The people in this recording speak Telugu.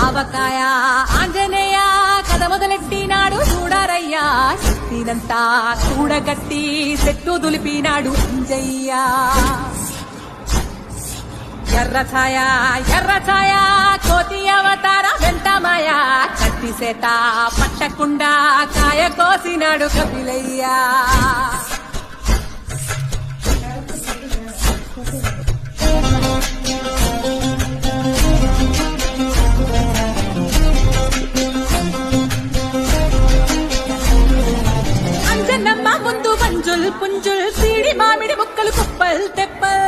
ఆవకాయ ఆంజనేయ కథ మొదలెట్టినాడు చూడారయ్యా శక్తినంతా కూడగట్టి చెట్టు దులిపినాడు అంజయ్య ఎర్ర ఛాయ కోతి అవతార వెంటమాయ కత్తి సేత పట్టకుండా కాయ కోసినాడు కపిలయ్యా అంజనమ్మ ముందు మంజుల్ పుంజుల్ సీడి మామిడి ముక్కలు కుప్పల్ తెప్పల్